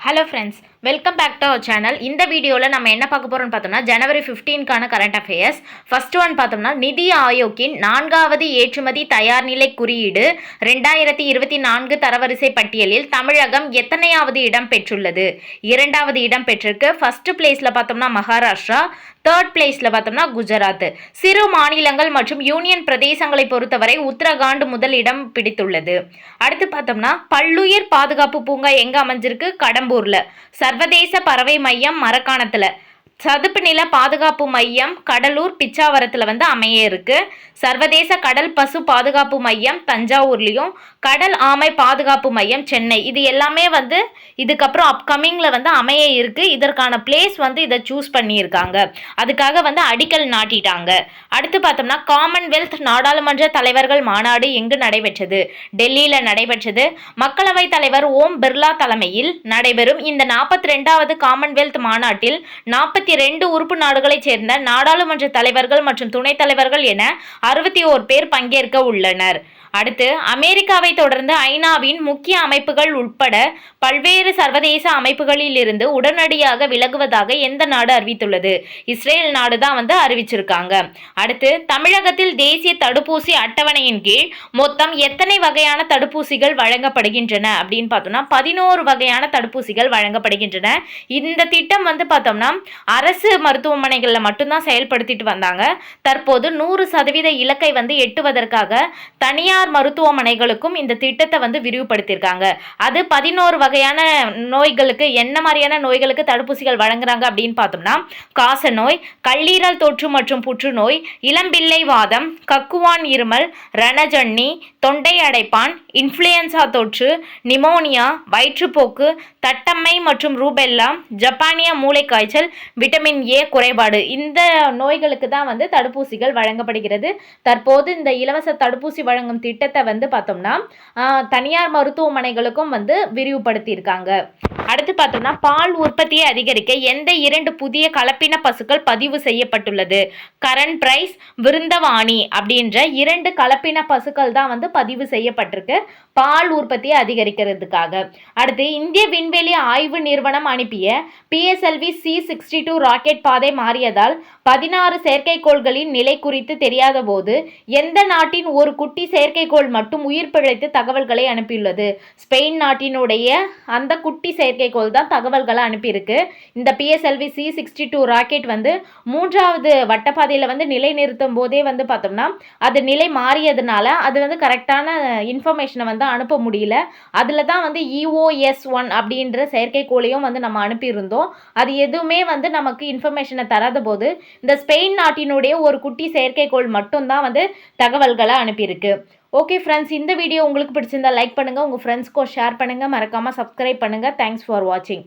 Hello friends, welcome back to our channel. இந்த வீடியோவில் நம்ம என்ன பார்க்க போகிறோம்னு பார்த்தோம்னா ஜனவரி 15க்கான கரண்ட் அஃபேர்ஸ். ஃபர்ஸ்ட் ஒன் பார்த்தோம்னா நிதி ஆயோக்கின் 4வது ஏற்றுமதி தயார்நிலை குறியீடு 2024 தரவரிசை பட்டியலில் தமிழகம் எத்தனையாவது இடம் பெற்றுள்ளது? 2வது இடம் பெற்றிருக்கு. ஃபர்ஸ்ட் பிளேஸில் பார்த்தோம்னா மகாராஷ்டிரா, தேர்ட் பிளேஸில் பார்த்தோம்னா குஜராத். சிறு மாநிலங்கள் மற்றும் யூனியன் பிரதேசங்களை பொறுத்தவரை உத்தரகாண்ட் முதல் இடம் பிடித்துள்ளது. அடுத்து பார்த்தோம்னா பல்லுயிர் பாதுகாப்பு பூங்கா எங்கே அமைஞ்சிருக்கு? கடம்பூர்ல. சர்வதேச பறவை மையம் மரக்காணத்துல. சதுப்பு நில பாதுகாப்பு மையம் கடலூர் பிச்சாவரத்தில் அமைய இருக்கு. சர்வதேச கடல் பசு பாதுகாப்பு மையம் தஞ்சாவூர்லேயும், கடல் ஆமை பாதுகாப்பு மையம் சென்னை. இது எல்லாமே இதுக்கப்புறம் அப்கமிங்கில் அமைய இருக்கு. இதற்கான பிளேஸ் இதை சூஸ் பண்ணியிருக்காங்க. அதுக்காக அடிக்கல் நாட்டிட்டாங்க. அடுத்து பார்த்தோம்னா காமன்வெல்த் நாடாளுமன்ற தலைவர்கள் மாநாடு எங்கு நடைபெற்றது? டெல்லியில் நடைபெற்றது. மக்களவைத் தலைவர் ஓம் பிர்லா தலைமையில் நடைபெறும் இந்த 42வது காமன்வெல்த் மாநாட்டில் 42 உறுப்பு நாடுகளைச் சேர்ந்த நாடாளுமன்ற தலைவர்கள் மற்றும் துணைத் தலைவர்கள் என 61 பேர் பங்கேற்க உள்ளனர். அடுத்து அமெரிக்காவை தொடர்ந்து ஐநாவின் முக்கிய அமைப்புகள் உட்பட பல்வேறு சர்வதேச அமைப்புகளில் இருந்து உடனடியாக விலகுவதாக எந்த நாடு அறிவித்துள்ளது? இஸ்ரேல் நாடு தான் அறிவிச்சிருக்காங்க. அடுத்து தமிழகத்தில் தேசிய தடுப்பூசி அட்டவணையின் கீழ் மொத்தம் எத்தனை வகையான தடுப்பூசிகள் வழங்கப்படுகின்றன அப்படின்னு பார்த்தோம்னா 11 வகையான தடுப்பூசிகள் வழங்கப்படுகின்றன. இந்த திட்டம் பார்த்தோம்னா அரசு மருத்துவமனைகளில் மட்டும்தான் செயல்படுத்திட்டு வந்தாங்க. தற்போது 100% இலக்கை எட்டுவதற்காக தனியார் மருத்துவமனைகளுக்கும் இந்த திட்டத்தை விரிவுபடுத்தியிருக்காங்க. அது 11 வகையான நோய்களுக்கு என்ன மாதிரியான நோய்களுக்கு தடுப்பூசிகள் வழங்குறாங்க அப்படின்னு பார்த்தோம்னா காச நோய், கல்லீரல் தொற்று மற்றும் புற்றுநோய், இளம்பிள்ளை வாதம், கக்குவான் இருமல், ரணஜன்னி, தொண்டை அடைப்பான், இன்ஃப்ளூயன்சா தொற்று, நிமோனியா, வயிற்றுப்போக்கு, தட்டம்மை மற்றும் ரூபெல்லா, ஜப்பானிய மூளைக்காய்ச்சல், விட்டமின் ஏ குறைபாடு. இந்த நோய்களுக்கு தான் தடுப்பூசிகள் வழங்கப்படுகிறது. தற்போது இந்த இலவச தடுப்பூசி வழங்கும் திட்டத்தை பார்த்தோம்னா தனியார் மருத்துவமனைகளுக்கும் விரிவுபடுத்தியிருக்காங்க. அடுத்து பார்த்தோம்னா பால் உற்பத்தியை அதிகரிக்க எந்த 2 புதிய கலப்பின பசுக்கள் பதிவு செய்யப்பட்டுள்ளது? கரண் பிரைஸ், விருந்தவாணி அப்படின்ற 2 கலப்பின பசுக்கள் தான் பதிவு செய்யப்பட்டிருக்கு பால் உற்பத்தியை அதிகரிக்கிறதுக்காக. அடுத்து இந்திய விண்வெளி ஆய்வு நிறுவனம் அனுப்பிய PSLV C-62 ராக்கெட் பாதை மாறியதால் 16 செயற்கைக்கோள்களின் நிலை குறித்து தெரியாத போது எந்த நாட்டின் ஒரு குட்டி செயற்கைக்கோள் மட்டும் உயிர் பிழைத்து தகவல்களை அனுப்பியுள்ளது? ஸ்பெயின் நாட்டினுடைய அந்த குட்டி செயற்கைக்கோள் தான் தகவல்களை அனுப்பியிருக்கு. இந்த PSLV C-62 ராக்கெட் 3வது வட்டப்பாதையில் நிலை நிறுத்தும் போதே பார்த்தோம்னா அது நிலை மாறியதுனால அது கரெக்டான இன்ஃபர்மேஷனை அனுப்ப முடியல. அதில் தான் EOS-1 அப்படின்ற செயற்கைக்கோளையும் நம்ம அனுப்பியிருந்தோம். அது எதுவுமே நமக்கு இன்ஃபர்மேஷனை தராத போது இந்த ஸ்பெயின் நாட்டினுடைய ஒரு குட்டி செயற்கைக்கோள் மட்டும்தான் தகவல்களை அனுப்பியிருக்கு. ஓகே ஃப்ரெண்ட்ஸ், இந்த வீடியோ உங்களுக்கு பிடிச்சிருந்தா லைக் பண்ணுங்கள், உங்கள் ஃப்ரெண்ட்ஸ்க்கும் ஷேர் பண்ணுங்கள், மறக்காமல் சப்ஸ்கிரைப் பண்ணுங்கள். தேங்க்ஸ் ஃபார் வாட்சிங்.